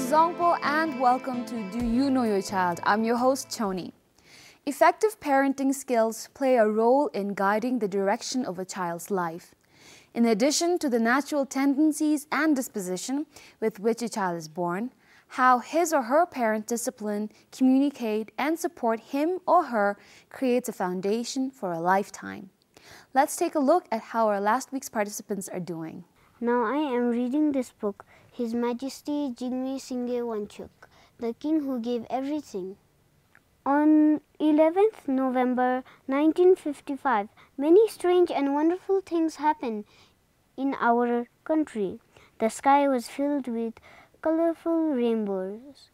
DZONGKHA and welcome to Do You Know Your Child? I'm your host, Chhoden. Effective parenting skills play a role in guiding the direction of a child's life. In addition to the natural tendencies and disposition with which a child is born, how his or her parents discipline, communicate, and support him or her creates a foundation for a lifetime. Let's take a look at how our last week's participants are doing. Now I am reading this book, His Majesty Jigme Singye Wanchuk, the King Who Gave Everything. On 11th November 1955, many strange and wonderful things happened in our country. The sky was filled with colorful rainbows,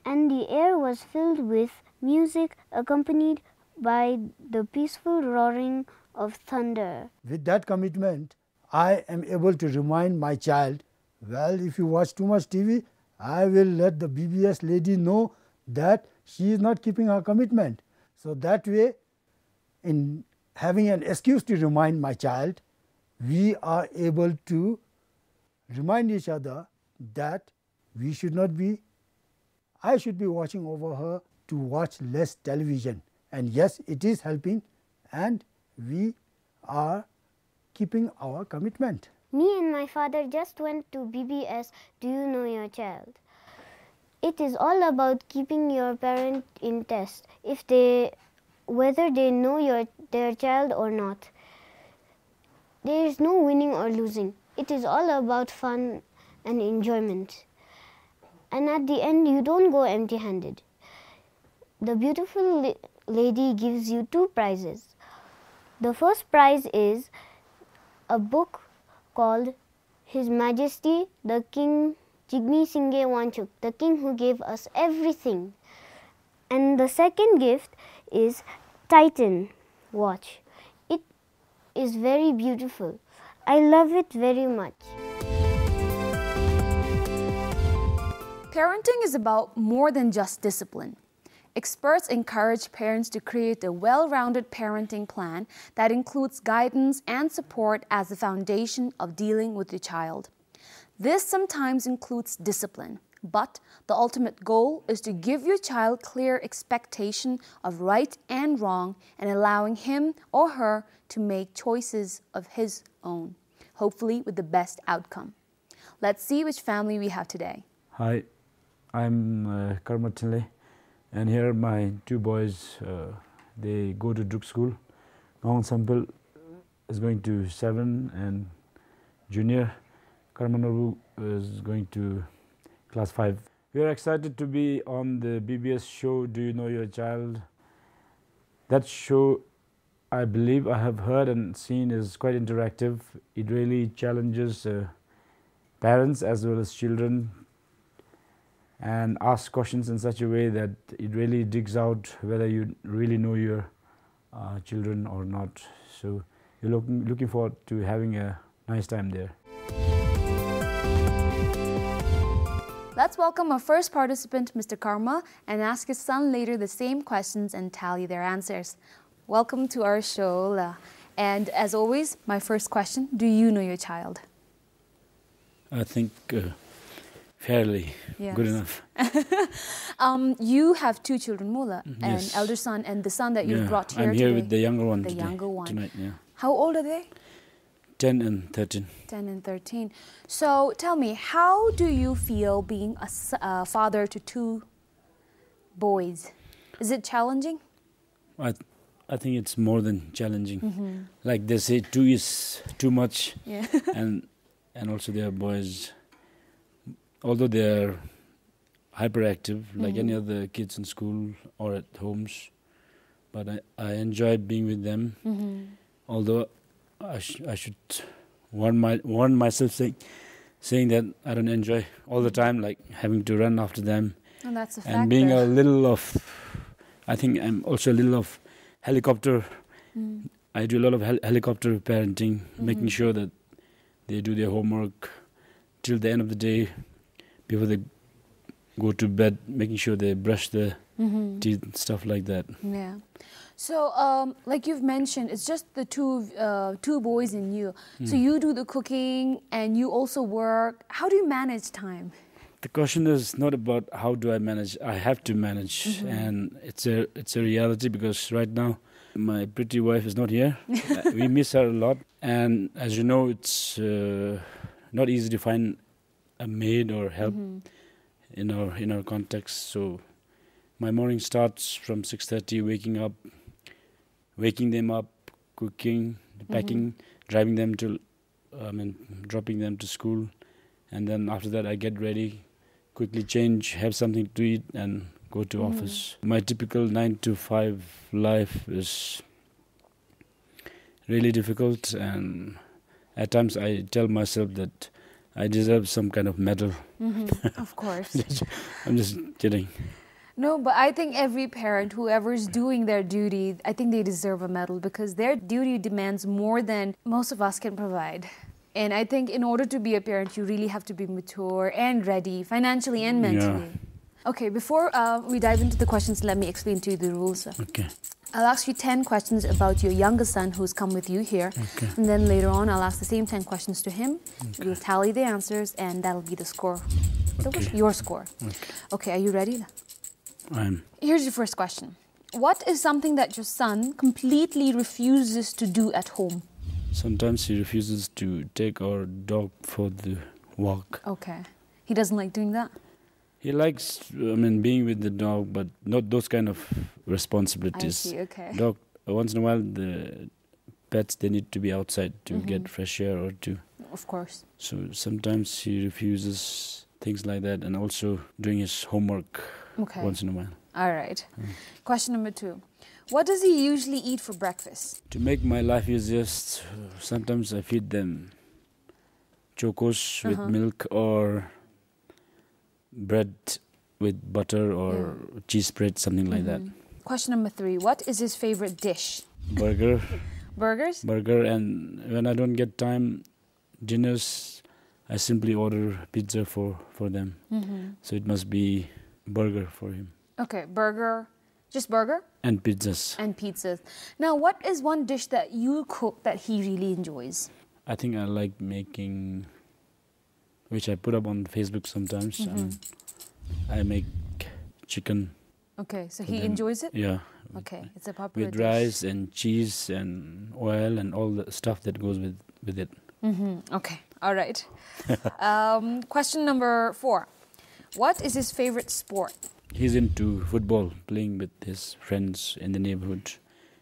and the air was filled with music accompanied by the peaceful roaring of thunder. With that commitment, I am able to remind my child, well, if you watch too much TV, I will let the BBS lady know that she is not keeping her commitment. So that way, in having an excuse to remind my child, we are able to remind each other that we should not be, I should be watching over her to watch less television. And yes, it is helping, and we are keeping our commitment. Me and my father just went to BBS Do You Know Your Child? It is all about keeping your parent in test, whether they know their child or not. There is no winning or losing. It is all about fun and enjoyment. And at the end, you don't go empty-handed. The beautiful lady gives you 2 prizes. The first prize is a book called His Majesty the King Jigme Singye Wanchuk, the King Who Gave Us Everything. And the second gift is Titan watch. It is very beautiful. I love it very much. Parenting is about more than just discipline. Experts encourage parents to create a well-rounded parenting plan that includes guidance and support as the foundation of dealing with your child. This sometimes includes discipline, but the ultimate goal is to give your child clear expectation of right and wrong and allowing him or her to make choices of his own, hopefully with the best outcome. Let's see which family we have today. Hi, I'm Karma Tinley. And here my 2 boys, they go to Druk school. Ngong Sampil is going to 7 and junior. Karmanaru is going to class 5. We are excited to be on the BBS show, Do You Know Your Child? That show, I believe I have heard and seen, is quite interactive. It really challenges parents as well as children and ask questions in such a way that it really digs out whether you really know your children or not. So you're looking forward to having a nice time there. Let's welcome our first participant, Mr. Karma, and ask his son later the same questions and tally their answers. Welcome to our show. And as always, my first question, do you know your child? I think fairly good enough. You have 2 children, Mula, an elder son and the son that you've brought here today. I'm here with the younger one tonight. Yeah. How old are they? 10 and 13. 10 and 13. So tell me, how do you feel being a father to 2 boys? Is it challenging? I think it's more than challenging. Like they say, 2 is too much. Yeah. and also they are boys. Although they are hyperactive, like any other kids in school or at homes, but I enjoy being with them. Although I should warn myself saying that I don't enjoy all the time, like having to run after them. And that's a factor. And being a little of, I think I'm also a little of helicopter. I do a lot of helicopter parenting, making sure that they do their homework till the end of the day. Before they go to bed, making sure they brush their teeth and stuff like that. Yeah. So, like you've mentioned, it's just the two boys and you. So you do the cooking and you also work. How do you manage time? The question is not about how do I manage. I have to manage, and it's a reality because right now my pretty wife is not here. We miss her a lot, and as you know, it's not easy to find a maid or help in our context. So my morning starts from 6:30, waking them up, cooking, packing, driving them to, dropping them to school, and then after that I get ready, quickly change, have something to eat, and go to office. My typical 9 to 5 life is really difficult, and at times I tell myself that I deserve some kind of medal. Of course. I'm just kidding. No, but I think every parent, whoever is doing their duty, I think they deserve a medal because their duty demands more than most of us can provide. And I think in order to be a parent, you really have to be mature and ready, financially and mentally. Yeah. Okay, before we dive into the questions, let me explain to you the rules. Okay. I'll ask you 10 questions about your younger son who's come with you here. Okay. And then later on, I'll ask the same 10 questions to him. Okay. We'll tally the answers, and that'll be the score. Okay. Your score. Okay. Okay, are you ready? Here's your first question. What is something that your son completely refuses to do at home? Sometimes he refuses to take our dog for the walk. Okay. He doesn't like doing that? He likes, being with the dog, but not those kind of responsibilities. I see, okay. Dog, once in a while, the pets, they need to be outside to get fresh air or to... Of course. So sometimes he refuses things like that, and also doing his homework once in a while. All right. Question number 2. What does he usually eat for breakfast? To make my life easiest, sometimes I feed them chocos with milk or bread with butter or cheese spread, something like that. Question number 3. What is his favorite dish? Burger. Burgers? Burger, and when I don't get time, dinners, I simply order pizza for them. So it must be burger for him. Okay, burger. Just burger? And pizzas. And pizzas. Now, what is one dish that you cook that he really enjoys? I think I like making, which I put up on Facebook sometimes. I make chicken. Okay, so he enjoys it? Yeah. Okay, it's a popular with dish. rice and cheese and oil and all the stuff that goes with it. Okay, all right. Question number 4. What is his favorite sport? He's into football, playing with his friends in the neighborhood.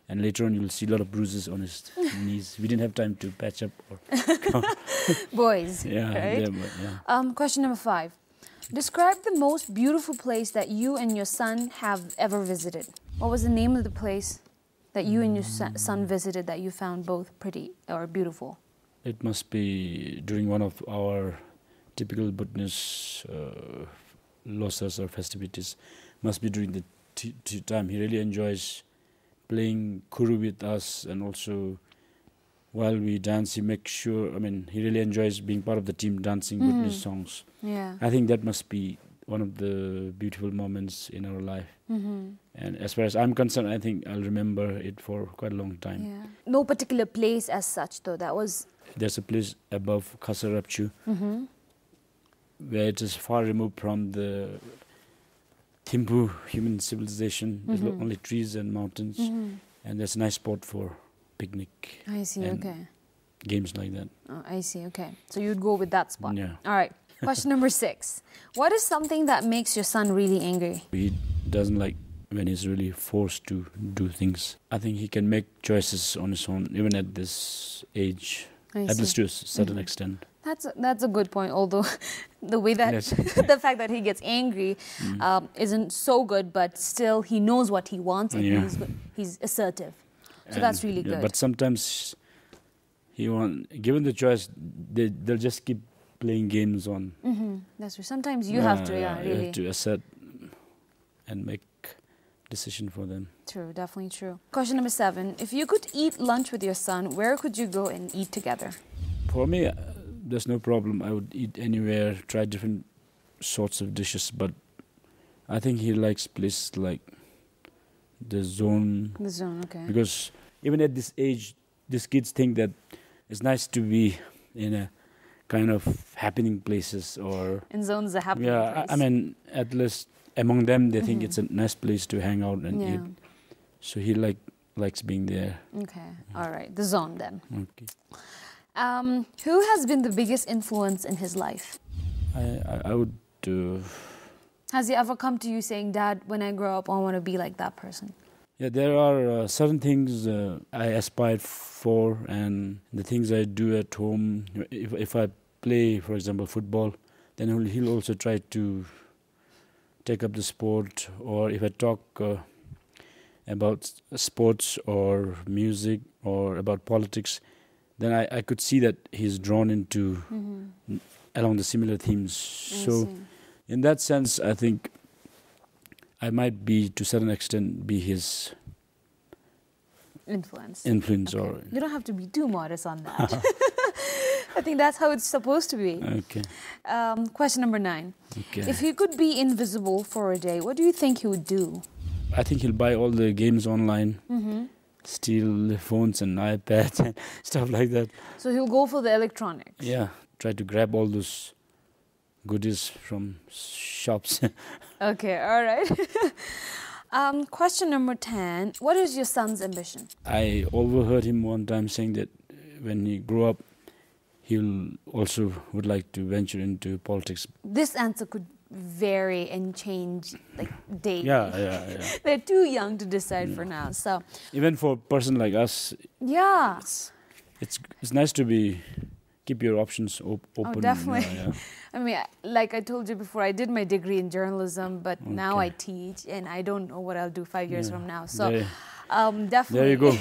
And later on, you'll see a lot of bruises on his knees. We didn't have time to patch up. Boys, yeah, right? Question number 5. Describe the most beautiful place that you and your son have ever visited. What was the name of the place that you and your son visited that you found both pretty or beautiful? It must be during one of our typical Buddhist losses or festivities. Must be during the time. He really enjoys playing kuru with us, and also while we dance, he makes sure, he really enjoys being part of the team dancing Buddhist songs. Yeah. I think that must be one of the beautiful moments in our life. And as far as I'm concerned, I think I'll remember it for quite a long time. Yeah. No particular place as such, though. There's a place above Khasarapchu where it is far removed from the Thimphu human civilization. There's only trees and mountains, and there's a nice spot for picnic. I see, okay. Games like that. Oh, I see, okay. So you'd go with that spot. Yeah. All right. Question number 6. What is something that makes your son really angry? He doesn't like when he's really forced to do things. I think he can make choices on his own, even at this age, at least to a certain extent. That's a good point, although the way that the fact that he gets angry isn't so good, but still he knows what he wants and he's assertive. So that's really good. But sometimes given the choice, they'll just keep playing games on. That's true. Sometimes you have to, really. You have to assert and make decision for them. True, definitely true. Question number 7. If you could eat lunch with your son, where could you go and eat together? For me, there's no problem. I would eat anywhere, try different sorts of dishes, but I think he likes places like the zone. The zone, okay. Because even at this age, these kids think that it's nice to be in a kind of happening places, or And zone's a happening place. I mean, at least among them, they think it's a nice place to hang out and Yeah. eat. So he likes being there. Okay, all right, the zone then. Okay. Who has been the biggest influence in his life? I would. Has he ever come to you saying, Dad, when I grow up, I want to be like that person? Yeah, there are certain things I aspire for, and the things I do at home. If I play, for example, football, then he'll also try to take up the sport. Or if I talk about sports or music or about politics, then I could see that he's drawn into along the similar themes. So in that sense, I think I might be, to a certain extent, be his influence. Okay. Or you don't have to be too modest on that. I think that's how it's supposed to be. Okay. Question number 9. Okay. If he could be invisible for a day, what do you think he would do? I think he'll buy all the games online, steal the phones and iPads and stuff like that. So he'll go for the electronics. Yeah, try to grab all those goodies from shops. Okay, all right. Question number 10. What is your son's ambition? I overheard him one time saying that when he grew up, he'll also would like to venture into politics. This answer could vary and change like daily. Yeah. They're too young to decide for now. So Even for a person like us, yeah, it's nice to keep your options open. oh, definitely. Yeah. I mean, like I told you before, I did my degree in journalism, but now I teach, and I don't know what I'll do 5 years from now. So definitely. There you go.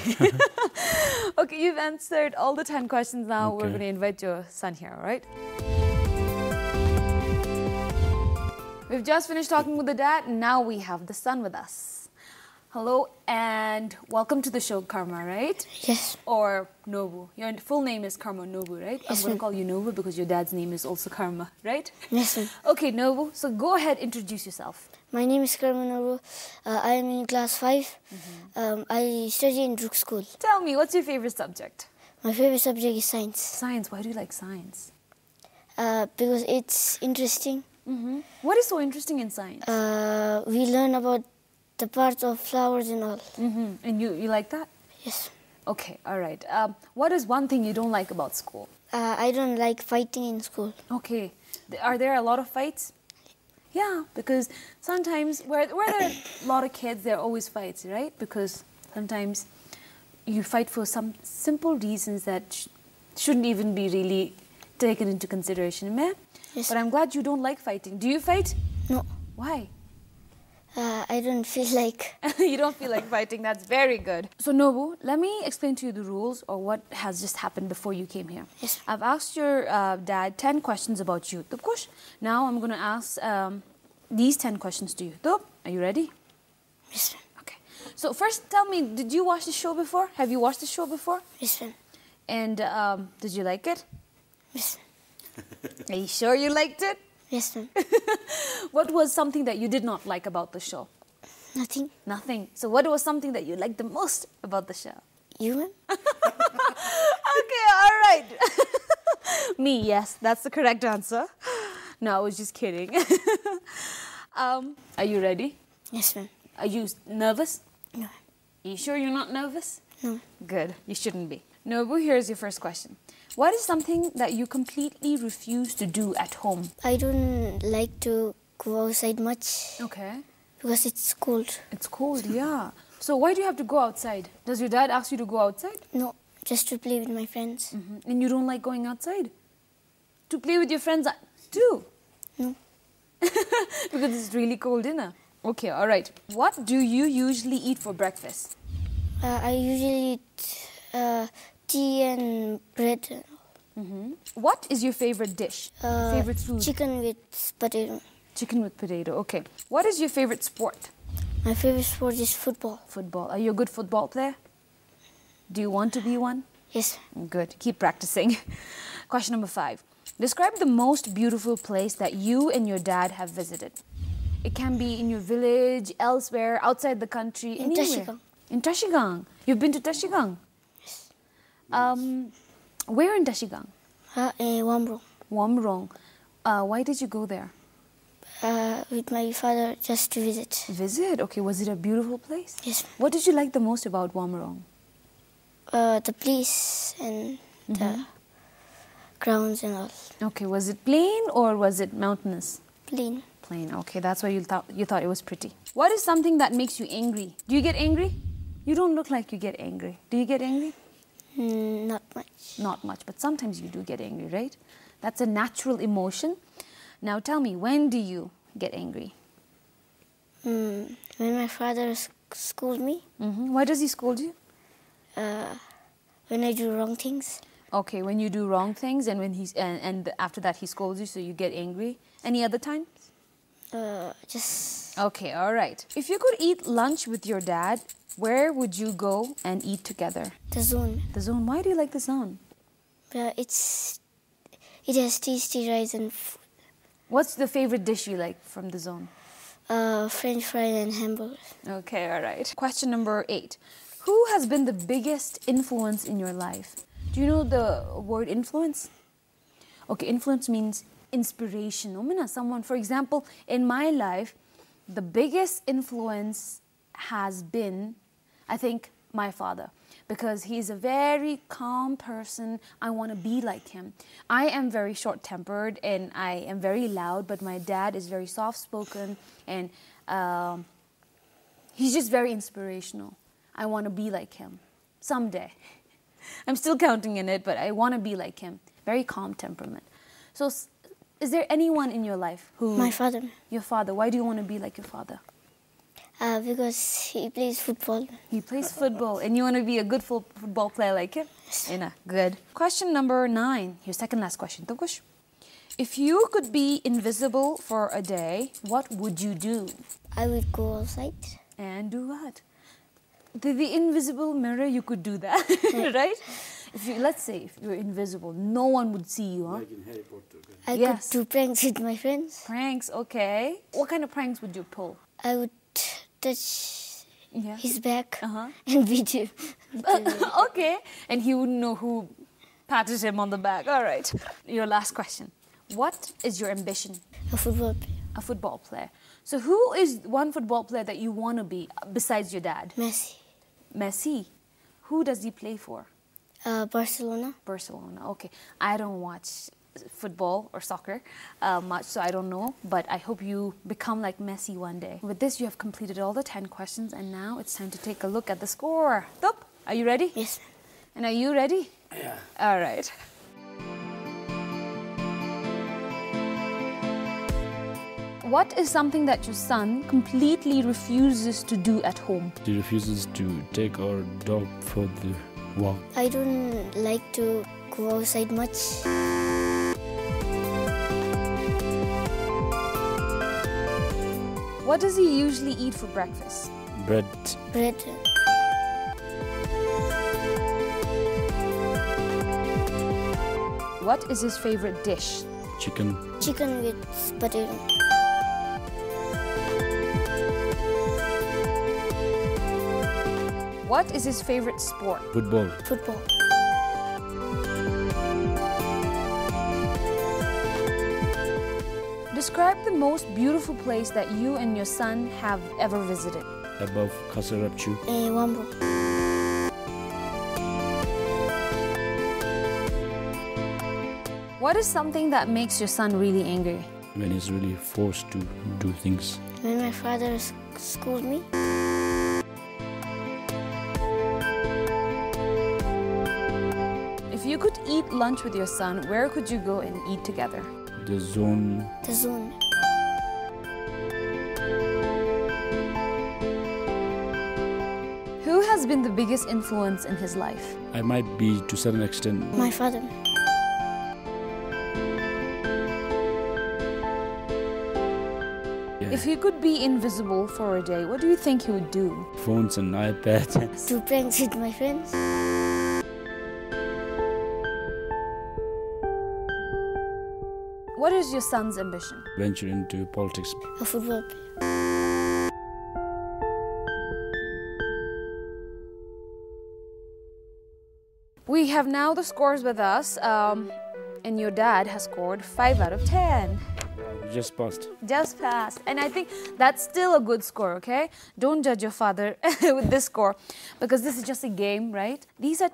Okay, you've answered all the 10 questions now. Okay. We're going to invite your son here, all right? We've just finished talking with the dad, and now we have the son with us. Hello, and welcome to the show, Karma, right? Yes. Or Nobu. Your full name is Karma Nobu, right? Yes, I'm going to ma'am. call you Nobu because your dad's name is also Karma, right? Yes, ma'am. Okay, Nobu, so go ahead, introduce yourself. My name is Karma Nobu. I am in class 5. I study in Brook School. Tell me, what's your favorite subject? My favorite subject is science Science. Why do you like science? because it's interesting. What is so interesting in science? We learn about the parts of flowers and all. And you like that? Yes. Okay, all right. What is one thing you don't like about school? I don't like fighting in school. Okay. Are there a lot of fights? Yeah, because sometimes where there are a lot of kids, there are always fights, right? Because sometimes you fight for some simple reasons that shouldn't even be really taken into consideration. Meh? Yes. But I'm glad you don't like fighting. Do you fight? No, Why? I don't feel like. You don't feel like fighting. That's very good. So, Nobu, let me explain to you the rules or what has just happened before you came here. Yes. I've asked your dad 10 questions about you. Tupkush. Now I'm going to ask these 10 questions to you. Tup, are you ready? Yes, ma'am. Okay. So first, tell me, did you watch the show before? Have you watched the show before? Yes, ma'am. And did you like it? Yes, Are you sure you liked it? yes, ma'am. What was something that you did not like about the show? Nothing. Nothing. So what was something that you liked the most about the show? You, ma'am? Okay, all right. Me, yes, that's the correct answer. No, I was just kidding. Are you ready? Yes, ma'am. Are you nervous? No. Are you sure you're not nervous? No. Good, you shouldn't be. Nobu, here's your first question. What is something that you completely refuse to do at home? I don't like to go outside much Okay. because it's cold. It's cold, yeah. So why do you have to go outside? Does your dad ask you to go outside? No, just to play with my friends. And you don't like going outside? To play with your friends too? No. Because it's really cold, innit? Okay, all right. What do you usually eat for breakfast? I usually eat tea and bread. What is your favorite dish? Favorite food? Chicken with potato. Chicken with potato, okay. What is your favorite sport? My favorite sport is football. Football. Are you a good football player? Do you want to be one? Yes. Good. Keep practicing. Question number 5. Describe the most beautiful place that you and your dad have visited. It can be in your village, elsewhere, outside the country, In anywhere. Tshering. In Tshering. You've been to Tshering? Yes. Where in Tshering? Wambro. Wamrong. Why did you go there? With my father, just to visit. Visit? Okay, was it a beautiful place? Yes. What did you like the most about Wamrong? The place and the grounds and all. Okay, was it plain or was it mountainous? Plain. Plain. Okay, that's why you thought it was pretty. What is something that makes you angry? Do you get angry? You don't look like you get angry. Do you get angry? Not much. Not much, but sometimes you do get angry, right? That's a natural emotion. Now tell me, when do you get angry? When my father scolds me. Why does he scold you? When I do wrong things. Okay, when you do wrong things and when and after that he scolds you, so you get angry. Any other times? Just Okay, all right. If you could eat lunch with your dad, where would you go and eat together? the zone. The zone. Why do you like the zone? It has tasty rice and What's the favorite dish you like from the zone? French fries and hamburgers. Okay, all right. Question number 8. Who has been the biggest influence in your life? Do you know the word influence? Okay, influence means inspiration. Someone, for example, in my life, the biggest influence has been, I think, my father. Because he's a very calm person. I want to be like him. I am very short-tempered and I am very loud, but my dad is very soft-spoken and he's just very inspirational. I want to be like him someday. I'm still counting in it, but I want to be like him. Very calm temperament. So is there anyone in your life who... My father. Your father. Why do you want to be like your father? Because he plays football. He plays football, and you want to be a good football player like him? Good. Question number 9. Your second last question. Tukush. If you could be invisible for a day, what would you do? I would go outside. And do what? The invisible mirror, you could do that, right? Let's say if you're invisible, no one would see you, huh? Like in Harry Potter. I could do pranks with my friends. Pranks, okay. What kind of pranks would you pull? I would touch his back and beat him. Okay. And he wouldn't know who patted him on the back. All right. Your last question. What is your ambition? A football player. A football player. So who is one football player that you want to be besides your dad? Messi. Messi. Who does he play for? Barcelona. Barcelona. Okay. I don't watch football or soccer much, so I don't know, but I hope you become like Messi one day. With this, you have completed all the 10 questions, and now it's time to take a look at the score. Tup, are you ready? Yes. And are you ready? Yeah. All right. What is something that your son completely refuses to do at home? He refuses to take our dog for the walk. I don't like to go outside much. What does he usually eat for breakfast? Bread. Bread. What is his favorite dish? Chicken. Chicken with potato. What is his favorite sport? Football. Football. Describe the most beautiful place that you and your son have ever visited. Above Kasarapchu. Wambo. What is something that makes your son really angry? When he's really forced to do things. When my father scolds me. If you could eat lunch with your son, where could you go and eat together? The zone. The zone. Who has been the biggest influence in his life? I might be to a certain extent. My father. Yeah. If he could be invisible for a day, what do you think he would do? Phones and iPads. Do pranks with my friends. What is your son's ambition? Venture into politics. A football player. We have now the scores with us. And your dad has scored 5 out of 10. Just passed. Just passed. And I think that's still a good score, okay? Don't judge your father with this score because this is just a game, right? These are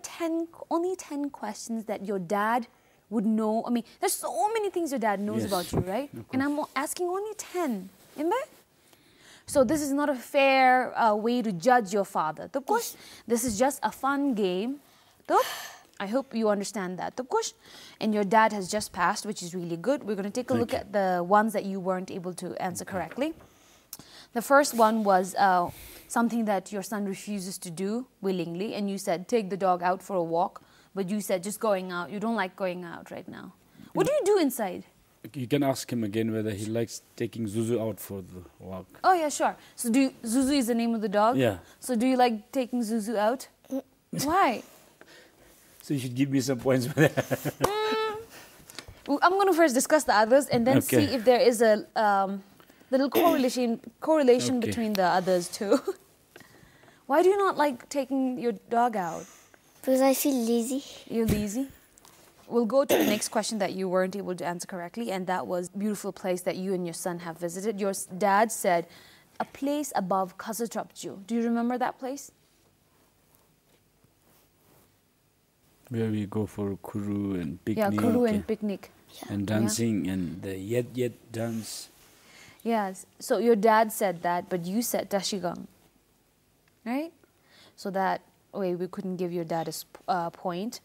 only 10 questions that your dad would know. I mean, there's so many things your dad knows about you, right? And I'm asking only 10. So this is not a fair way to judge your father. Of course, this is just a fun game. I hope you understand that. And your dad has just passed, which is really good. We're going to take a look at the ones that you weren't able to answer correctly. The first one was something that your son refuses to do willingly. And you said, take the dog out for a walk. But you said, just going out. You don't like going out right now. What do you do inside? You can ask him again whether he likes taking Zuzu out for the walk. Oh, yeah, sure. So Zuzu is the name of the dog? Yeah. So do you like taking Zuzu out? Why? So you should give me some points for that. I'm going to first discuss the others and then see if there is a little correlation between the others too. Why do you not like taking your dog out? Because I feel lazy. You're lazy? We'll go to the next question that you weren't able to answer correctly, and that was beautiful place that you and your son have visited. Your dad said, a place above Khazatropju. Do you remember that place? Where we go for kuru and picnic. Yeah, kuru and picnic. And dancing and the yet dance. Yes. So your dad said that, but you said Tashigang. Right? So that way we couldn't give your dad a point.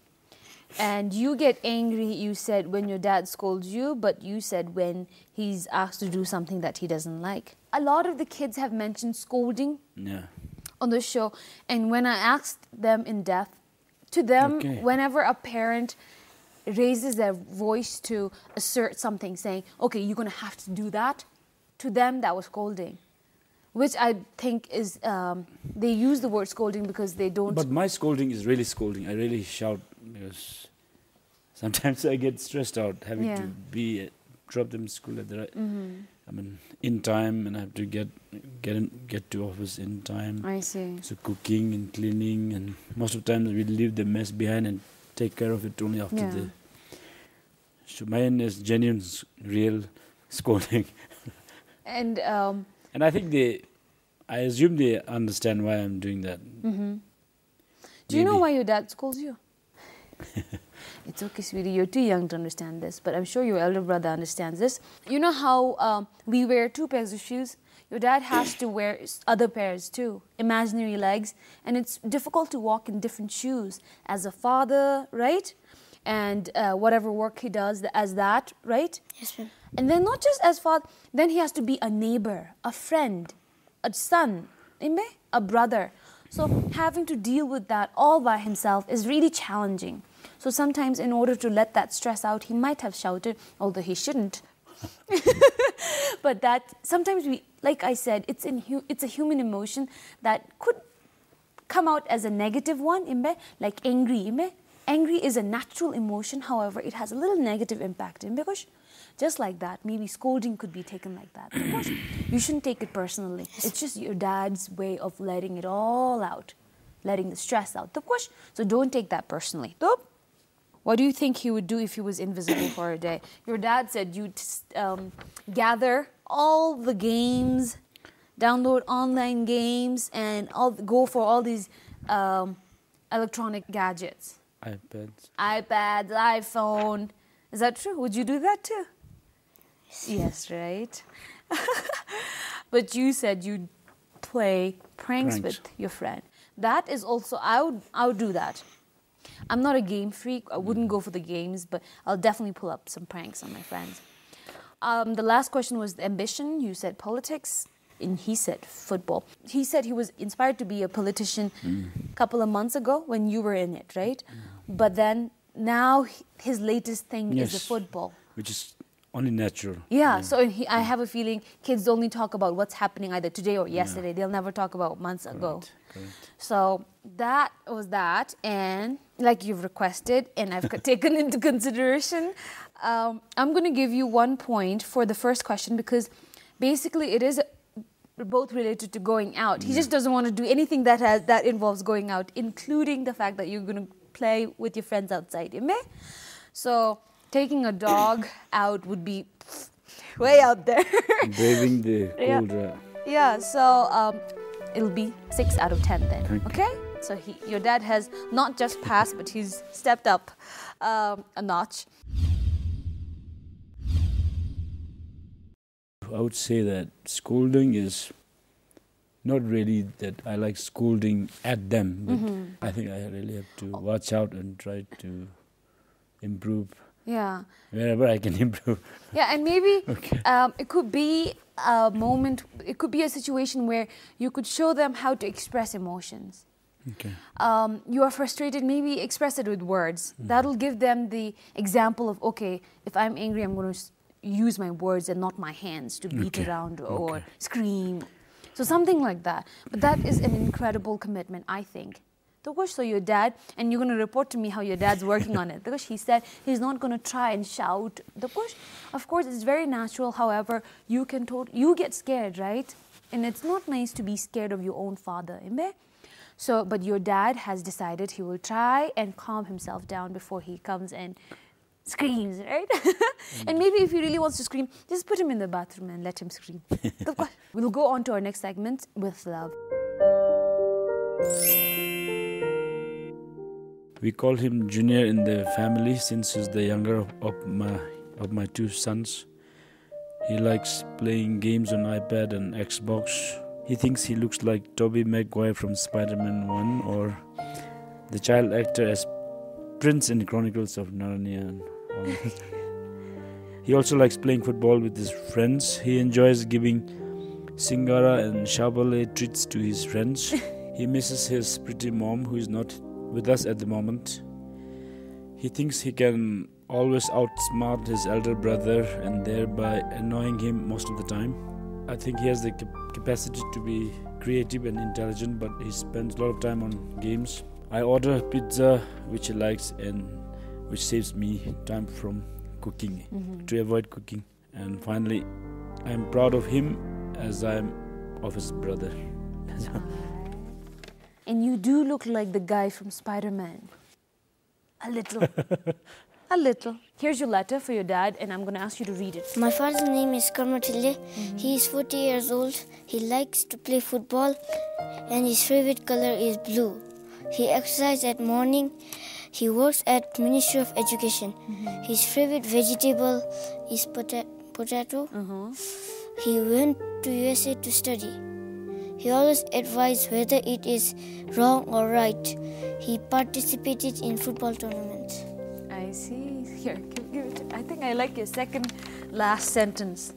And you get angry, you said, when your dad scolds you, but you said when he's asked to do something that he doesn't like. A lot of the kids have mentioned scolding on the show. And when I asked them in depth, to them, whenever a parent raises their voice to assert something, saying, okay, you're going to have to do that, to them that was scolding. Which I think is, they use the word scolding because they don't... But my scolding is really scolding. I really shout because sometimes I get stressed out having to drop them to school at the right... I mean, in time, and I have to get to office in time. I see. So cooking and cleaning, and most of the time we leave the mess behind and take care of it only after the... So mine is genuine, real scolding. And I think I assume they understand why I'm doing that. Do you know why your dad scolds you? It's okay, sweetie, you're too young to understand this, but I'm sure your elder brother understands this. You know how we wear 2 pairs of shoes? Your dad has to wear other pairs too, imaginary legs, and it's difficult to walk in different shoes as a father, right? And whatever work he does as that, right? Yes, ma'am. And then not just as father, then he has to be a neighbor, a friend, a son, a brother. So having to deal with that all by himself is really challenging. So sometimes in order to let that stress out, he might have shouted, although he shouldn't. But that sometimes we, like I said, it's a human emotion that could come out as a negative one, like angry. Angry is a natural emotion, however, it has a little negative impact. Just like that, maybe scolding could be taken like that. Of course, you shouldn't take it personally. It's just your dad's way of letting it all out, letting the stress out. Of course, so don't take that personally. What do you think he would do if he was invisible for a day? Your dad said you'd gather all the games, download online games, and go for all these electronic gadgets. iPads, iPhone. Is that true? Would you do that too? Yes, right. But you said you'd play pranks with your friend. That is also, I would do that. I'm not a game freak. I wouldn't go for the games, but I'll definitely pull up some pranks on my friends. The last question was ambition. You said politics, and he said football. He said he was inspired to be a politician a couple of months ago when you were in it, right? But then now his latest thing is the football. Which is only natural. Yeah, so I have a feeling kids only talk about what's happening either today or yesterday. They'll never talk about months ago. Correct. So that was that. And like you've requested, and I've taken into consideration, I'm going to give you 1 point for the first question because basically it is both related to going out. He just doesn't want to do anything that involves going out, including the fact that you're going to play with your friends outside. So taking a dog out would be way out there. Braving the cold. Yeah, so it'll be 6 out of 10 then. Okay? So your dad has not just passed, but he's stepped up a notch. I would say that scolding is not really that I like scolding at them, but I think I really have to watch out and try to improve. Yeah. Wherever I can improve. Yeah, and maybe it could be a moment, it could be a situation where you could show them how to express emotions. Okay. You are frustrated, maybe express it with words. That'll give them the example of, okay, if I'm angry, I'm going to use my words and not my hands to beat around or scream. So something like that. But that is an incredible commitment, I think. So your dad, and you're going to report to me how your dad's working on it. Because he said he's not going to try and shout. Of course, it's very natural. However, you get scared, right? And it's not nice to be scared of your own father. So, but your dad has decided he will try and calm himself down before he comes and screams, right? And maybe if he really wants to scream, just put him in the bathroom and let him scream. We'll go on to our next segment, With Love. We call him Junior in the family since he's the younger of my two sons. He likes playing games on iPad and Xbox. He thinks he looks like Tobey Maguire from Spider-Man 1 or the child actor as Prince in the Chronicles of Narnia. He also likes playing football with his friends. He enjoys giving Singara and Shabale treats to his friends. He misses his pretty mom who is not with us at the moment. He thinks he can always outsmart his elder brother and thereby annoying him most of the time. I think he has the capacity to be creative and intelligent, but he spends a lot of time on games. I order pizza, which he likes and which saves me time from cooking, to avoid cooking. And finally, I'm proud of him as I am of his brother. And you do look like the guy from Spider-Man. A little. A little. Here's your letter for your dad, and I'm going to ask you to read it. My father's name is Karmatile. He is 40 years old. He likes to play football, and his favorite color is blue. He exercises at morning. He works at Ministry of Education. His favorite vegetable is potato. He went to USA to study. He always advises whether it is wrong or right. He participated in football tournaments. I see. Here, give it. I think I like your second last sentence.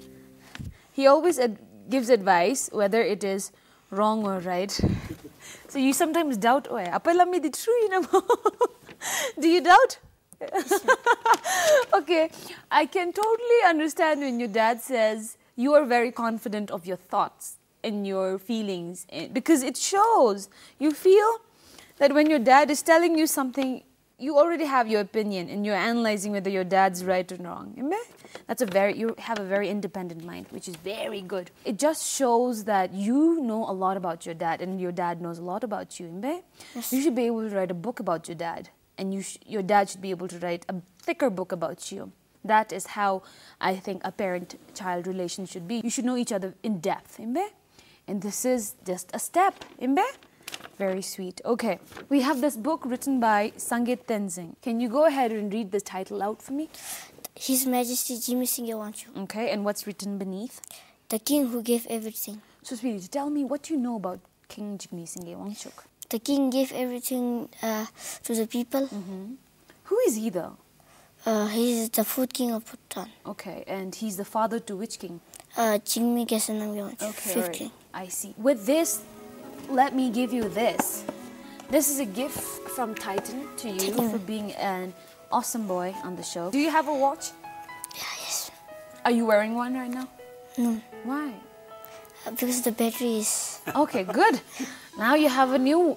He always gives advice whether it is wrong or right. So you sometimes doubt, oh, apa lami di true, you know? Do you doubt? Okay, I can totally understand when your dad says you are very confident of your thoughts and your feelings, because it shows. You feel that when your dad is telling you something, you already have your opinion and you're analyzing whether your dad's right or wrong. You have a very independent mind, which is very good. It just shows that you know a lot about your dad and your dad knows a lot about you. Yes. You should be able to write a book about your dad, and your dad should be able to write a thicker book about you. That is how I think a parent-child relation should be. You should know each other in depth. And this is just a step. Very sweet. Okay, we have this book written by Sangeet Tenzin. Can you go ahead and read the title out for me? His Majesty Jimmy Singh Yawanchu. Okay, and what's written beneath? The King Who Gave Everything. So, sweetie, tell me what you know about King Jimmy Singh Yawanchu. The king gave everything to the people. Who is he, though? He is the fourth king of Bhutan. Okay, and he's the father to which king? Jigme Geshe Namgyalngcha, okay, fifth right. king. I see. With this, let me give you this. This is a gift from Titan to you for being an awesome boy on the show. Do you have a watch? Yeah, yes. Are you wearing one right now? No. Why? Because the battery is... Okay, good. Now you have a new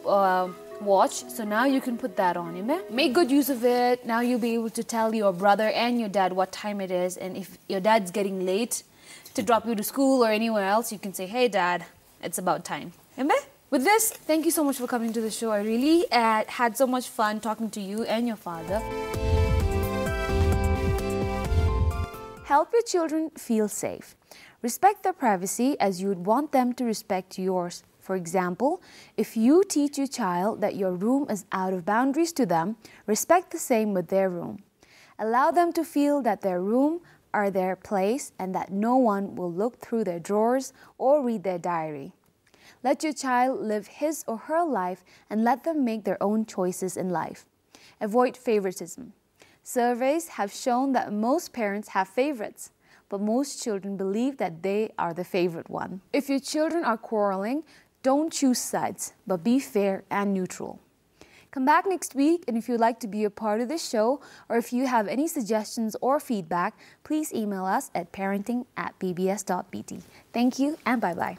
watch, so now you can put that on. Make good use of it. Now you'll be able to tell your brother and your dad what time it is, and if your dad's getting late to drop you to school or anywhere else, you can say, hey dad, it's about time. With this, thank you so much for coming to the show. I really had so much fun talking to you and your father. Help your children feel safe. Respect their privacy as you would want them to respect yours. For example, if you teach your child that your room is out of boundaries to them, respect the same with their room. Allow them to feel that their room are their place and that no one will look through their drawers or read their diary. Let your child live his or her life and let them make their own choices in life. Avoid favoritism. Surveys have shown that most parents have favorites, but most children believe that they are the favorite one. If your children are quarreling, don't choose sides, but be fair and neutral. Come back next week, and if you'd like to be a part of this show, or if you have any suggestions or feedback, please email us at parenting@bbs.bt. Thank you, and bye-bye.